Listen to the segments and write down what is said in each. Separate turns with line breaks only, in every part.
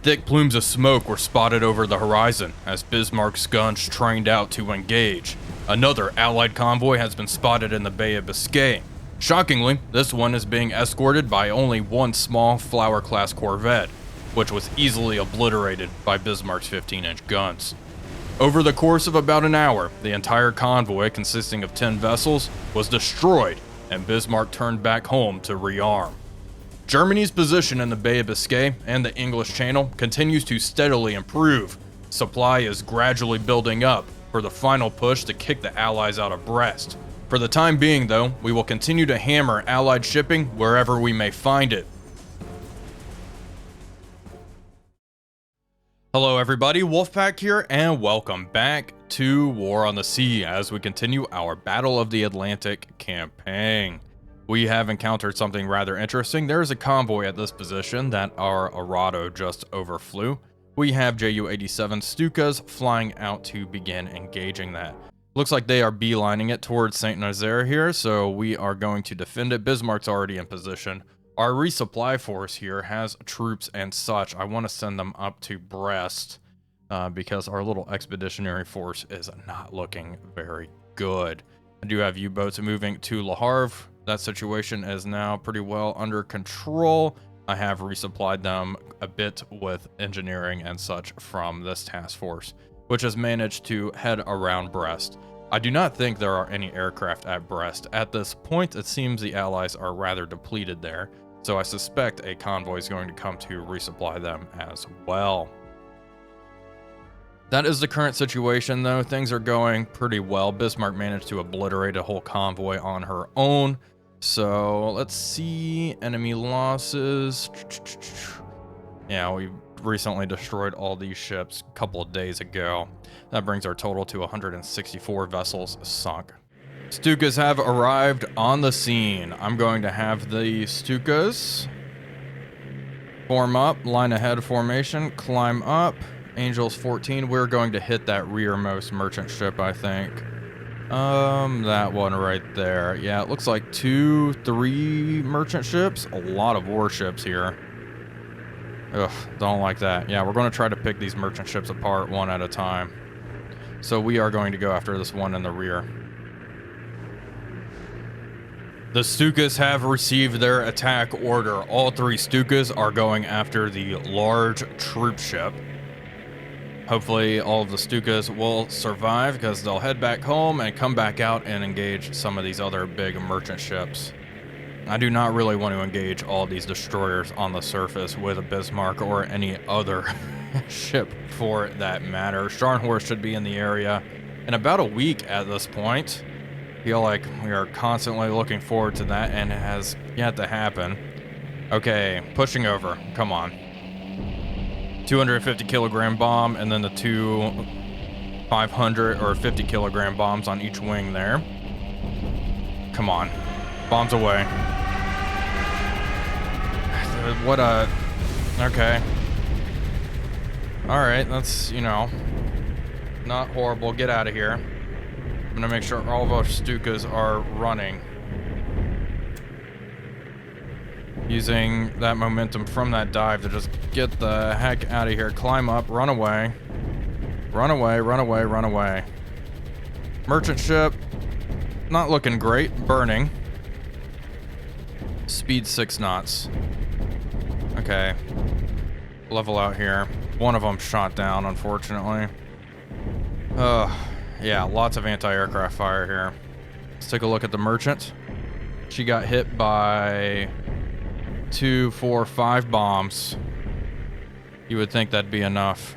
Thick plumes of smoke were spotted over the horizon as Bismarck's guns trained out to engage. Another Allied convoy has been spotted in the Bay of Biscay. Shockingly, this one is being escorted by only one small Flower-class corvette, which was easily obliterated by Bismarck's 15-inch guns. Over the course of about an hour, the entire convoy, consisting of 10 vessels, was destroyed, and Bismarck turned back home to rearm. Germany's position in the Bay of Biscay and the English Channel continues to steadily improve. Supply is gradually building up for the final push to kick the Allies out of Brest. For the time being, though, we will continue to hammer Allied shipping wherever we may find it. Hello everybody, Wolfpack here, and welcome back to War on the Sea as we continue our Battle of the Atlantic campaign. We have encountered something rather interesting. There is a convoy at this position that our Arado just overflew. We have Ju-87 Stukas flying out to begin engaging that. Looks like they are beelining it towards Saint Nazaire here, so we are going to defend it. Bismarck's already in position. Our resupply force here has troops and such. I want to send them up to Brest because our little expeditionary force is not looking very good. I do have U-boats moving to Le Havre. That situation is now pretty well under control. I have resupplied them a bit with engineering and such from this task force, which has managed to head around Brest. I do not think there are any aircraft at Brest. At this point, it seems the Allies are rather depleted there, so I suspect a convoy is going to come to resupply them as well. That is the current situation, though. Things are going pretty well. Bismarck managed to obliterate a whole convoy on her own. So let's see, enemy losses. Yeah, we recently destroyed all these ships a couple of days ago. That brings our total to 164 vessels sunk. Stukas have arrived on the scene. I'm going to have the Stukas form up, line ahead formation, climb up. Angels 14, we're going to hit that rearmost merchant ship, I think. That one right there. Yeah, it looks like 2, 3 merchant ships. A lot of warships here. Ugh, don't like that. Yeah, we're going to try to pick these merchant ships apart one at a time. So we are going to go after this one in the rear. The Stukas have received their attack order. All 3 Stukas are going after the large troop ship. Hopefully all of the Stukas will survive because they'll head back home and come back out and engage some of these other big merchant ships. I do not really want to engage all these destroyers on the surface with a Bismarck or any other ship for that matter. Scharnhorst should be in the area in about a week at this point. I feel like we are constantly looking forward to that, and it has yet to happen. Okay, pushing over. Come on. 250 kilogram bomb, and then the 2 500 or 50 kilogram bombs on each wing there. Come on. Bombs away. What a... Okay. Alright, that's, you know, not horrible. Get out of here. I'm gonna make sure all of our Stukas are running. Using that momentum from that dive to just get the heck out of here. Climb up, run away. Run away, run away, run away. Merchant ship, not looking great. Burning. Speed 6 knots. Okay. Level out here. One of them shot down, unfortunately. Yeah, lots of anti-aircraft fire here. Let's take a look at the merchant. She got hit by 2, 4, 5 bombs. You would think that'd be enough.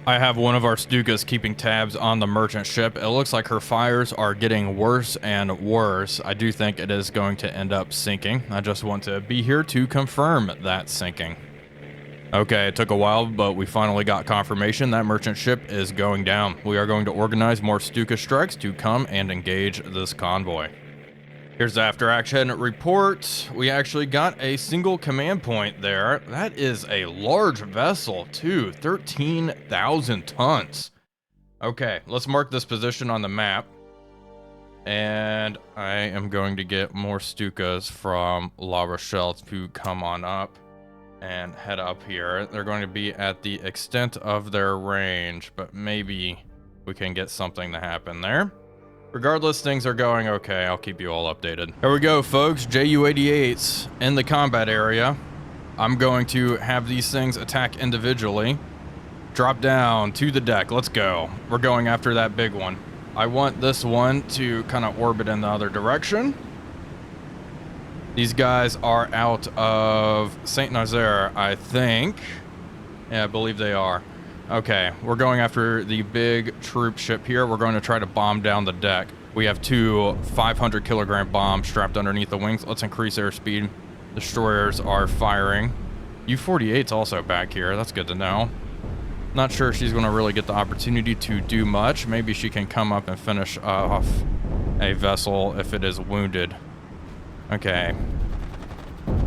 I have one of our Stukas keeping tabs on the merchant ship. It looks like her fires are getting worse and worse. I do think it is going to end up sinking. I just want to be here to confirm that sinking. Okay, it took a while, but we finally got confirmation that merchant ship is going down. We are going to organize more Stuka strikes to come and engage this convoy. Here's the after action report. We actually got a single command point there. That is a large vessel too, 13,000 tons. Okay, let's mark this position on the map. And I am going to get more Stukas from La Rochelle to come on up. and head up here. They're going to be at the extent of their range, but maybe we can get something to happen there. Regardless, things are going okay. I'll keep you all updated. Here we go, folks. Ju-88s in the combat area. I'm going to have these things attack individually. Drop down to the deck. Let's go. We're going after that big one. I want this one to kind of orbit in the other direction. These guys are out of St. Nazaire, I think. Yeah, I believe they are. Okay, we're going after the big troop ship here. We're going to try to bomb down the deck. We have two 500 kilogram bombs strapped underneath the wings. Let's increase airspeed. Destroyers are firing. U-48's also back here. That's good to know. Not sure she's going to really get the opportunity to do much. Maybe she can come up and finish off a vessel if it is wounded. Okay.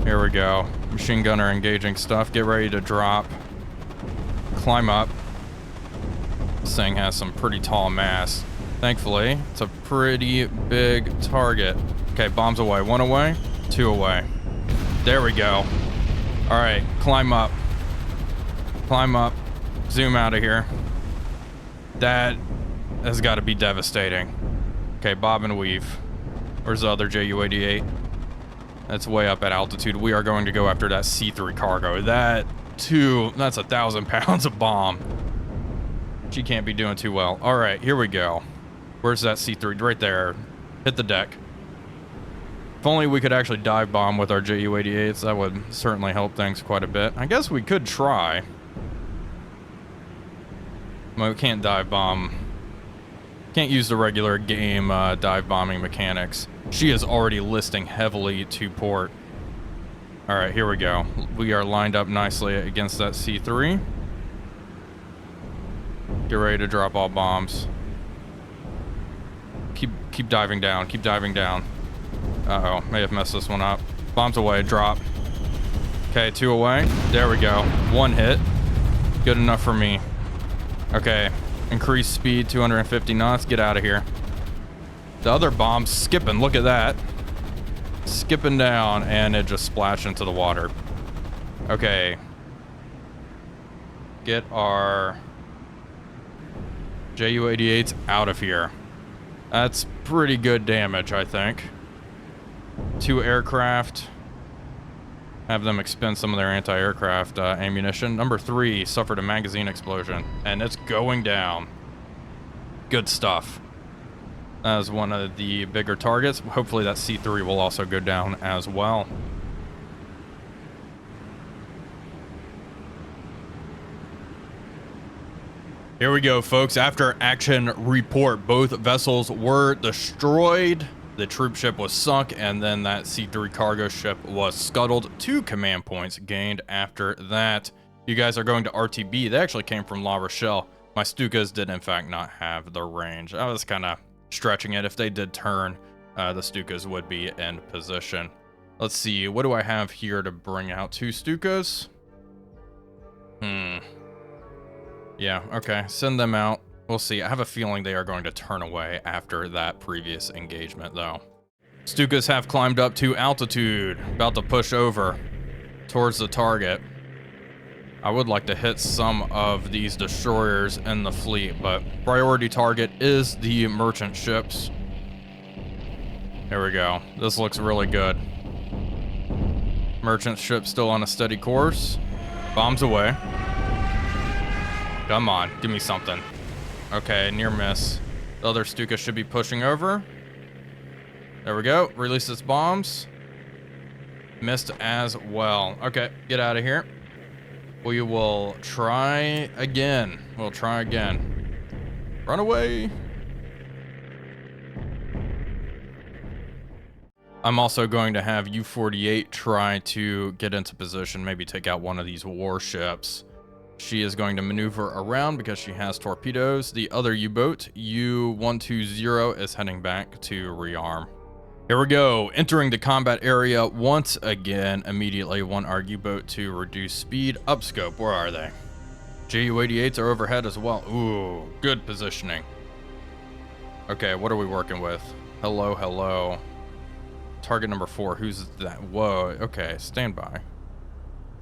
Here we go. Machine gunner engaging stuff. Get ready to drop. Climb up. This thing has some pretty tall mass. Thankfully, it's a pretty big target. Okay, bombs away. One away, two away. There we go. All right, climb up. Climb up. Zoom out of here. That has got to be devastating. Okay, bob and weave. Where's the other Ju-88? That's way up at altitude. We are going to go after that C3 cargo. That's 1,000 pounds of bomb. She can't be doing too well. All right, here we go. Where's that C3? Right there. Hit the deck. If only we could actually dive bomb with our Ju-88s, that would certainly help things quite a bit. I guess we could try. Well, we can't dive bomb. Can't use the regular game dive bombing mechanics. She is already listing heavily to port. All right, here we go. We are lined up nicely against that C3. Get ready to drop all bombs. Keep diving down. Keep diving down. Uh-oh, may have messed this one up. Bombs away, drop. Okay, two away. There we go. One hit. Good enough for me. Okay, increase speed, 250 knots. Get out of here. The other bomb's skipping. Look at that. Skipping down, and it just splashed into the water. Okay. Get our Ju-88s out of here. That's pretty good damage, I think. Two aircraft. Have them expend some of their anti-aircraft ammunition. Number 3 suffered a magazine explosion, and it's going down. Good stuff. That is one of the bigger targets. Hopefully that C3 will also go down as well. Here we go, folks. After action report, both vessels were destroyed. The troop ship was sunk, and then that C3 cargo ship was scuttled. 2 command points gained after that. You guys are going to RTB. They actually came from La Rochelle. My Stukas did, in fact, not have the range. I was kind of stretching it. If they did turn, the Stukas would be in position. Let's see. What do I have here to bring out? 2 Stukas? Yeah, okay. Send them out. We'll see. I have a feeling they are going to turn away after that previous engagement, though. Stukas have climbed up to altitude, about to push over towards the target. I would like to hit some of these destroyers in the fleet, but priority target is the merchant ships. Here we go. This looks really good. Merchant ship still on a steady course. Bombs away. Come on, give me something. Okay, near miss. The other Stuka should be pushing over. There we go. Release its bombs. Missed as well. Okay, get out of here. We will try again. We'll try again. Run away. I'm also going to have U-48 try to get into position, maybe take out one of these warships. She is going to maneuver around because she has torpedoes. The other U-boat, U-120, is heading back to rearm. Here we go, entering the combat area once again. Immediately want our U-boat to reduce speed. Upscope, where are they? Ju-88s are overhead as well. Ooh, good positioning. Okay, what are we working with? Hello, hello. Target number 4, who's that? Whoa, okay, stand by.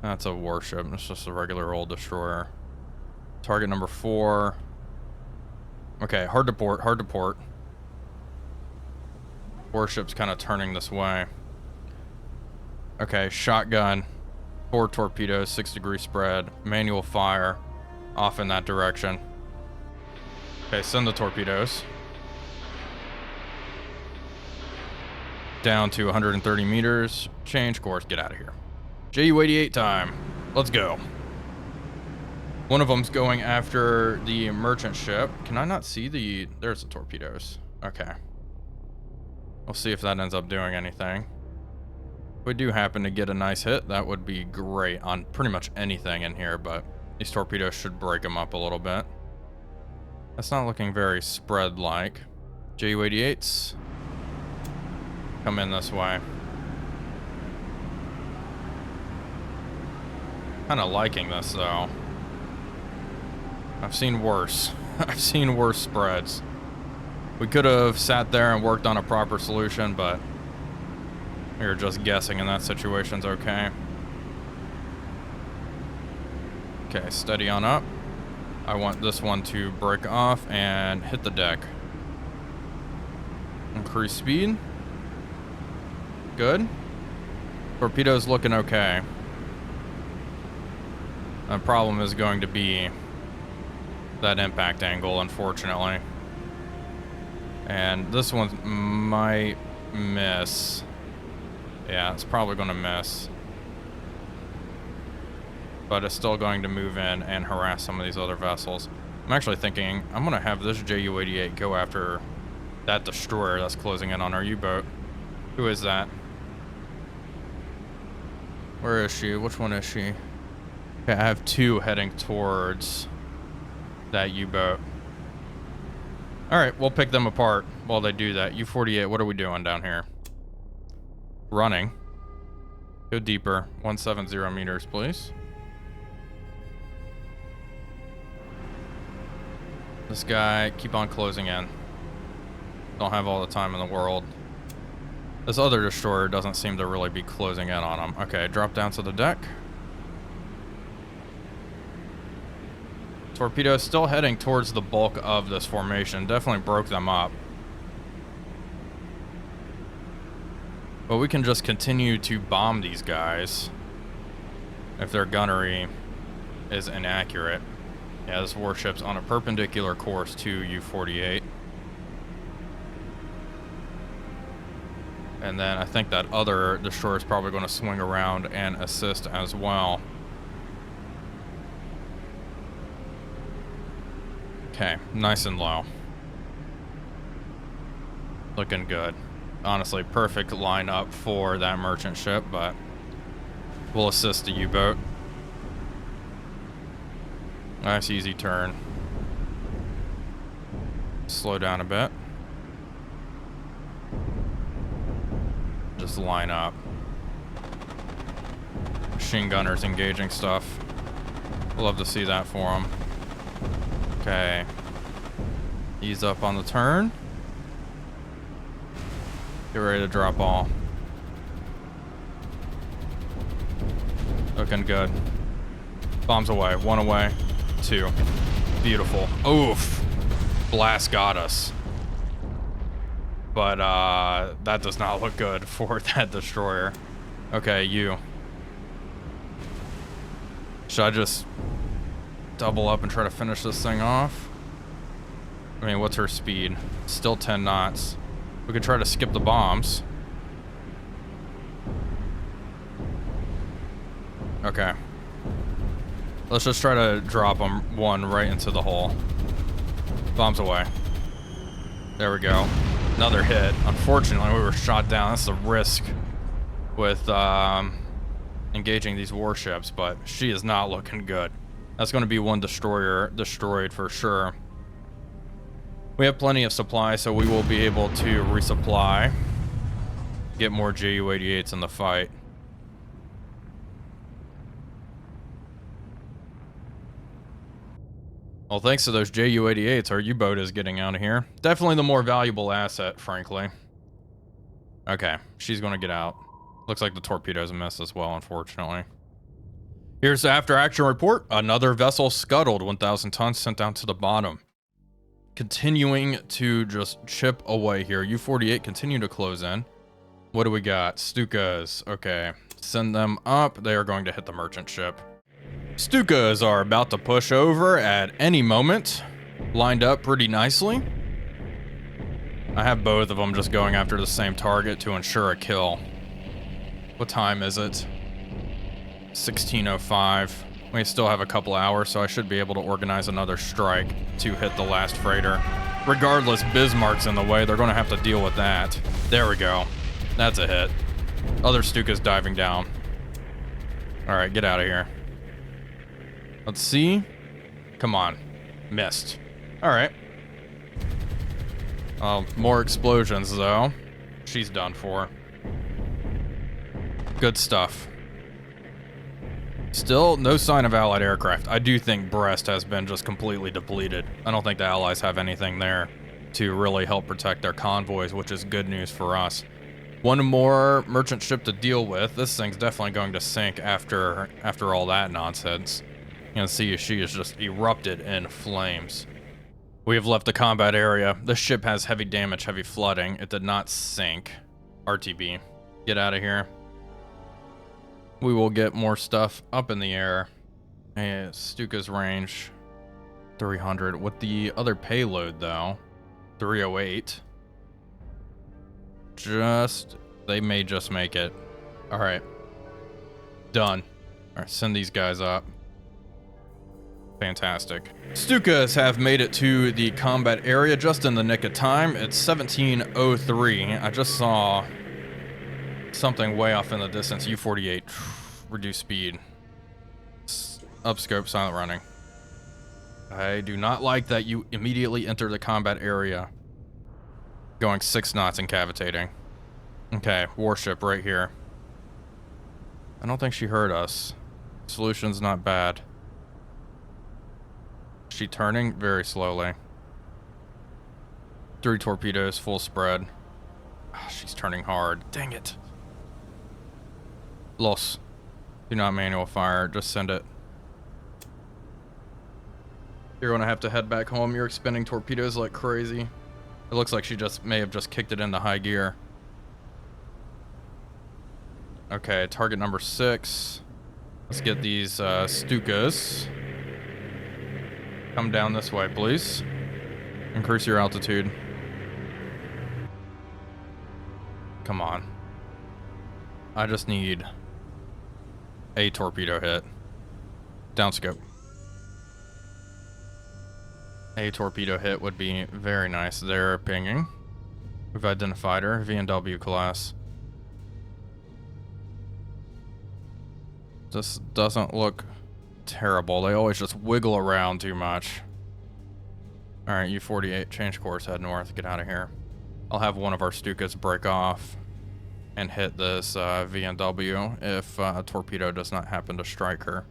That's a warship. It's just a regular old destroyer. Target number 4. Okay, hard to port, hard to port. Warship's kind of turning this way. Okay, shotgun. 4 torpedoes, 6-degree spread. Manual fire. Off in that direction. Okay, send the torpedoes. Down to 130 meters. Change course, get out of here. Ju-88 time. Let's go. One of them's going after the merchant ship. Can I not see the... There's the torpedoes. Okay. We'll see if that ends up doing anything. If we do happen to get a nice hit, that would be great on pretty much anything in here, but these torpedoes should break them up a little bit. That's not looking very spread-like. Ju-88s. Come in this way. Kind of liking this, though. I've seen worse. I've seen worse spreads. We could have sat there and worked on a proper solution, but we were just guessing, and that situation's okay. Okay, steady on up. I want this one to break off and hit the deck. Increase speed. Good. Torpedo's looking okay. The problem is going to be that impact angle, unfortunately. And this one might miss. Yeah, it's probably going to miss. But it's still going to move in and harass some of these other vessels. I'm actually thinking I'm going to have this Ju-88 go after that destroyer that's closing in on our U-boat. Who is that? Where is she? Which one is she? Okay, I have 2 heading towards that U-boat. Alright, we'll pick them apart while they do that. U-48, what are we doing down here? Running. Go deeper. 170 meters, please. This guy, keep on closing in. Don't have all the time in the world. This other destroyer doesn't seem to really be closing in on him. Okay, drop down to the deck. Torpedo is still heading towards the bulk of this formation. Definitely broke them up. But we can just continue to bomb these guys if their gunnery is inaccurate. Yeah, this warship's on a perpendicular course to U-48. And then I think that other destroyer is probably going to swing around and assist as well. Okay, nice and low. Looking good. Honestly, perfect lineup for that merchant ship, but we'll assist the U-boat. Nice easy turn. Slow down a bit. Just line up. Machine gunners engaging stuff. Love to see that for them. Okay. Ease up on the turn. Get ready to drop all. Looking good. Bombs away. 1 away. 2. Beautiful. Oof. Blast got us. But that does not look good for that destroyer. Okay, you. Should I just double up and try to finish this thing off? I mean, what's her speed? Still 10 knots. We could try to skip the bombs. Okay. Let's just try to drop them one right into the hole. Bombs away. There we go. Another hit. Unfortunately, we were shot down. That's the risk with engaging these warships, but she is not looking good. That's going to be one destroyer destroyed for sure. We have plenty of supply, so we will be able to resupply. Get more Ju-88s in the fight. Well, thanks to those Ju-88s, our U-boat is getting out of here. Definitely the more valuable asset, frankly. Okay, she's going to get out. Looks like the torpedoes missed as well, unfortunately. Here's the after action report. Another vessel scuttled, 1,000 tons sent down to the bottom. Continuing to just chip away here. U-48 continue to close in. What do we got? Stukas. Okay. Send them up. They are going to hit the merchant ship. Stukas are about to push over at any moment. Lined up pretty nicely. I have both of them just going after the same target to ensure a kill. What time is it? 16:05. We still have a couple hours, so I should be able to organize another strike to hit the last freighter. Regardless, Bismarck's in the way. They're going to have to deal with that. There we go. That's a hit. Other Stuka's diving down. All right, get out of here. Let's see. Come on. Missed. All right. More explosions, though. She's done for. Good stuff. Still, no sign of Allied aircraft. I do think Brest has been just completely depleted. I don't think the Allies have anything there to really help protect their convoys, which is good news for us. One more merchant ship to deal with. This thing's definitely going to sink after all that nonsense. You can see she is just erupted in flames. We have left the combat area. This ship has heavy damage, heavy flooding. It did not sink. RTB. Get out of here. We will get more stuff up in the air. And Stuka's range 300. With the other payload though, 308. They may just make it. All right. Done. All right, send these guys up. Fantastic. Stukas have made it to the combat area just in the nick of time. It's 17:03. I just saw something way off in the distance. U-48. Reduce speed. Upscope, silent running. I do not like that you immediately enter the combat area. Going 6 knots and cavitating. Okay, warship right here. I don't think she heard us. Solution's not bad. She turning very slowly. 3 torpedoes, full spread. Oh, she's turning hard. Dang it. Los. Do not manual fire. Just send it. You're gonna have to head back home. You're expending torpedoes like crazy. It looks like she may have just kicked it into high gear. Okay, target number 6. Let's get these Stukas. Come down this way, please. Increase your altitude. Come on. I just need a torpedo hit. Downscope. A torpedo hit would be very nice. They're pinging. We've identified her. V&W class. This doesn't look terrible. They always just wiggle around too much. Alright, U-48, change course, head north, get out of here. I'll have one of our Stukas break off and hit this V&W if a torpedo does not happen to strike her.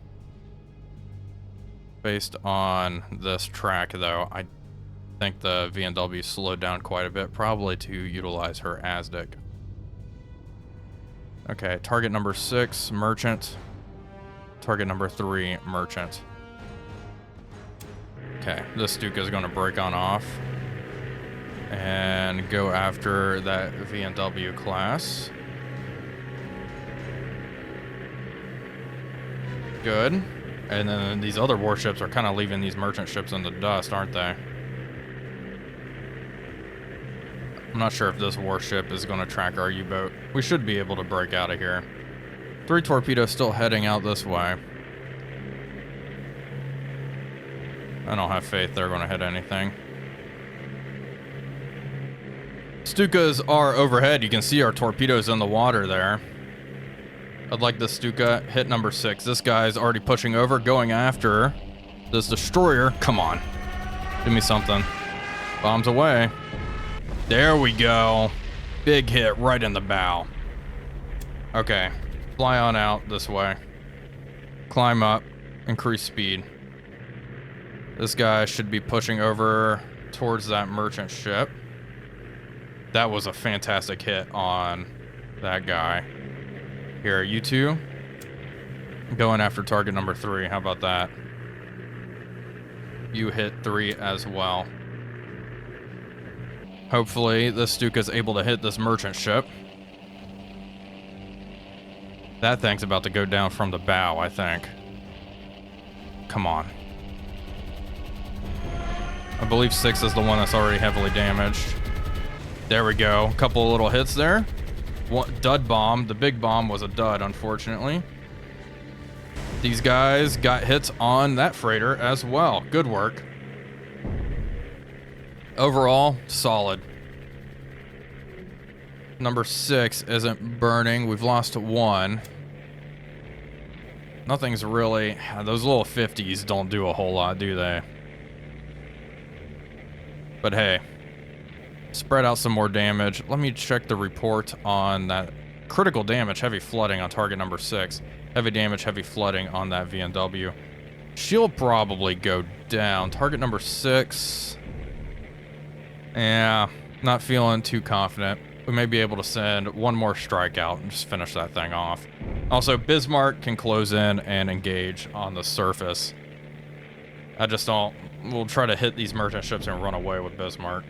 Based on this track, though, I think the V&W slowed down quite a bit, probably to utilize her ASDIC. Okay, target number 6, merchant. Target number 3, merchant. Okay, this Stuka is going to break on off and go after that V&W class. Good. And then these other warships are kind of leaving these merchant ships in the dust, aren't they? I'm not sure if this warship is going to track our U-boat. We should be able to break out of here. 3 torpedoes still heading out this way. I don't have faith they're going to hit anything. Stukas are overhead. You can see our torpedoes in the water there. I'd like this Stuka hit number 6. This guy's already pushing over, going after this destroyer. Come on. Give me something. Bombs away. There we go. Big hit right in the bow. Okay. Fly on out this way. Climb up. Increase speed. This guy should be pushing over towards that merchant ship. That was a fantastic hit on that guy. Here, you two. Going after target number 3. How about that? You hit 3 as well. Hopefully, this Stuka's able to hit this merchant ship. That thing's about to go down from the bow, I think. Come on. I believe 6 is the one that's already heavily damaged. There we go. A couple of little hits there. One dud bomb. The big bomb was a dud, unfortunately. These guys got hits on that freighter as well. Good work. Overall, solid. Number 6 isn't burning. We've lost 1. Nothing's really... Those little 50s don't do a whole lot, do they? But hey, spread out some more damage. Let me check the report on that. Critical damage, heavy flooding on target number 6. Heavy damage, heavy flooding on that VNW. She'll probably go down. Target number 6. Yeah, not feeling too confident. We may be able to send one more strike out and just finish that thing off. Also, Bismarck can close in and engage on the surface. I just don't... We'll try to hit these merchant ships and run away with Bismarck.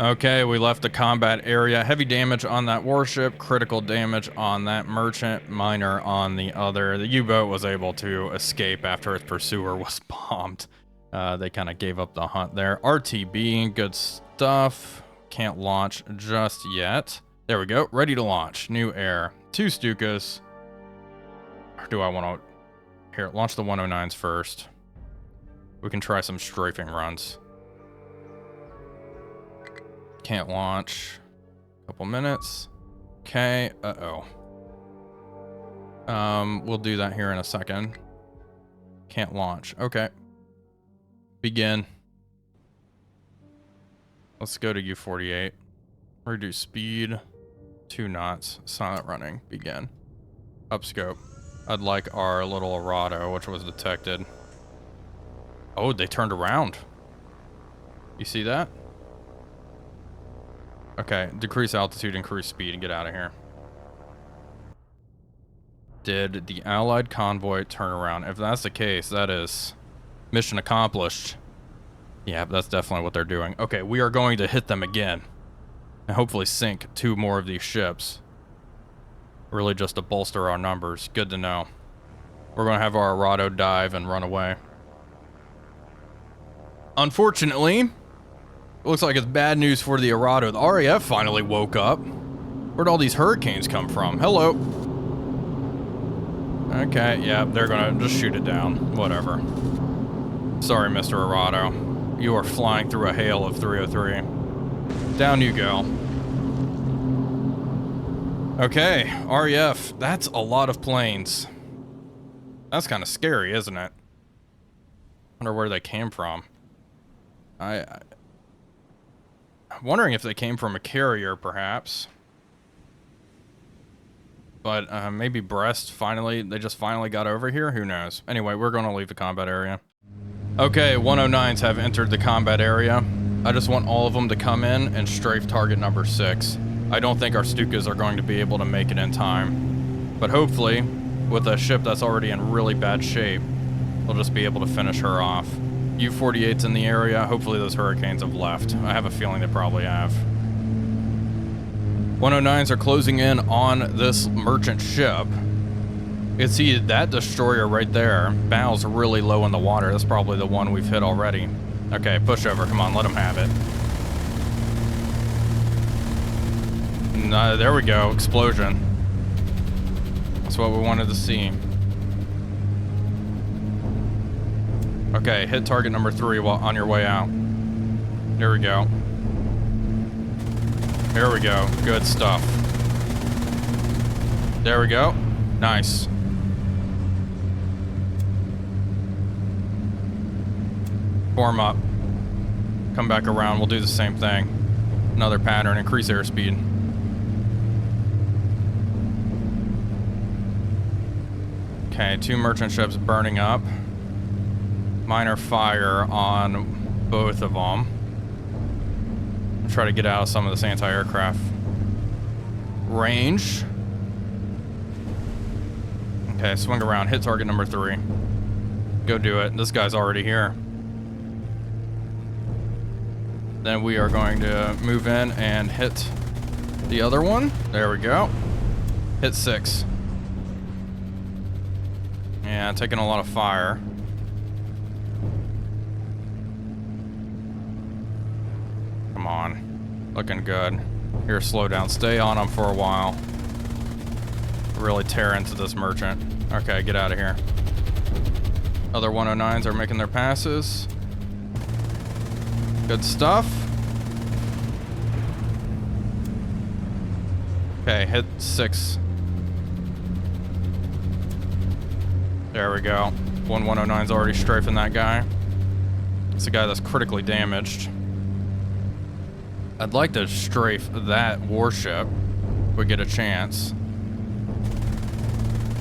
Okay, we left the combat area. Heavy damage on that warship, critical damage on that merchant, minor on the other. The U-boat was able to escape after its pursuer was bombed. They kind of gave up the hunt there. RTB, good stuff. Can't launch just yet. There we go, ready to launch. New air. 2 Stukas. Or do I want to... Here, launch the 109s first. We can try some strafing runs. Can't launch. Couple minutes. Okay, uh-oh. We'll do that here in a second. Can't launch. Okay. Begin. Let's go to U48. Reduce speed. 2 knots. Silent running. Begin. Upscope. I'd like our little errata, which was detected. Oh, they turned around. You see that? Okay, decrease altitude, increase speed, and get out of here. Did the Allied convoy turn around? If that's the case, that is mission accomplished. Yeah, that's definitely what they're doing. Okay, we are going to hit them again. And hopefully sink 2 more of these ships. Really just to bolster our numbers. Good to know. We're going to have our errata dive and run away. Unfortunately, it looks like it's bad news for the errata. The RAF finally woke up. Where'd all these hurricanes come from? Hello. Okay, yeah, they're gonna just shoot it down. Whatever. Sorry, Mr. Errata. You are flying through a hail of 303. Down you go. Okay, RAF. That's a lot of planes. That's kind of scary, isn't it? Wonder where they came from. I'm wondering if they came from a carrier, perhaps. But maybe Brest finally, they just finally got over here? Who knows? Anyway, we're going to leave the combat area. Okay, 109s have entered the combat area. I just want all of them to come in and strafe target number 6. I don't think our Stukas are going to be able to make it in time. But hopefully, with a ship that's already in really bad shape, we'll just be able to finish her off. U-48's in the area. Hopefully those hurricanes have left. I have a feeling they probably have. 109s are closing in on this merchant ship. You can see that destroyer right there. Bow's really low in the water. That's probably the one we've hit already. Okay, push over. Come on, let them have it. There we go. Explosion. That's what we wanted to see. Okay, hit target number 3 while on your way out. There we go. There we go. Good stuff. There we go. Nice. Form up. Come back around. We'll do the same thing. Another pattern. Increase airspeed. Okay, 2 merchant ships burning up. Minor fire on both of them. Try to get out of some of this anti-aircraft range. Okay, swing around. Hit target number 3. Go do it. This guy's already here. Then we are going to move in and hit the other one. There we go. Hit 6. Yeah, taking a lot of fire. Come on. Looking good. Here, slow down. Stay on him for a while. Really tear into this merchant. Okay, get out of here. Other 109s are making their passes. Good stuff. Okay, hit 6. There we go. 109's already strafing that guy. It's a guy that's critically damaged. I'd like to strafe that warship if we get a chance.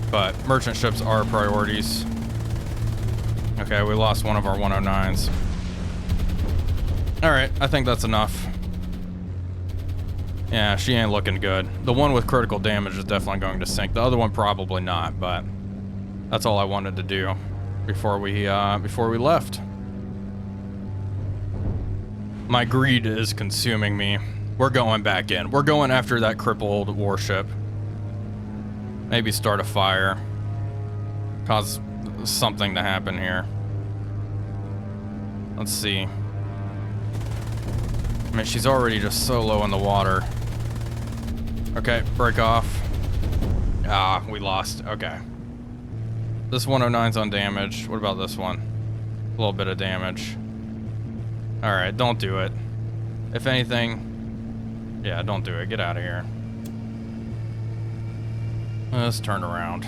But merchant ships are priorities. Okay, we lost one of our 109s. Alright, I think that's enough. Yeah, she ain't looking good. The one with critical damage is definitely going to sink. The other one probably not, but that's all I wanted to do before we left. My greed is consuming me. We're going back in. We're going after that crippled warship. Maybe start a fire. Cause something to happen here. Let's see. I mean, she's already just so low in the water. Okay, break off. Ah, we lost. Okay. This 109's undamaged. What about this one? A little bit of damage. Alright, don't do it. If anything... Yeah, don't do it. Get out of here. Let's turn around.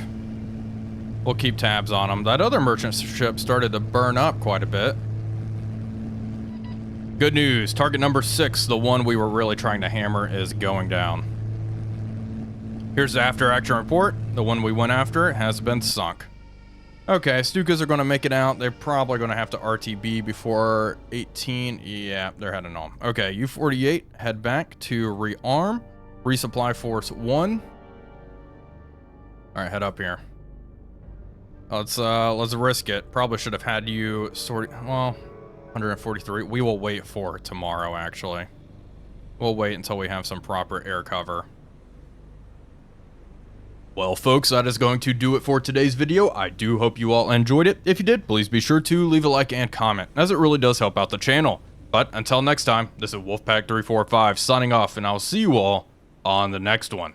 We'll keep tabs on them. That other merchant ship started to burn up quite a bit. Good news. Target number 6, the one we were really trying to hammer, is going down. Here's the after-action report. The one we went after has been sunk. Okay, Stukas are going to make it out. They're probably going to have to RTB before 18. Yeah, they're heading home. Okay, U-48, head back to rearm. Resupply force 1. All right, head up here. Let's risk it. Probably should have had you sort. Well, 143. We will wait for tomorrow. Actually, we'll wait until we have some proper air cover. Well, folks, that is going to do it for today's video. I do hope you all enjoyed it. If you did, please be sure to leave a like and comment, as it really does help out the channel. But until next time, this is Wolfpack345 signing off, and I'll see you all on the next one.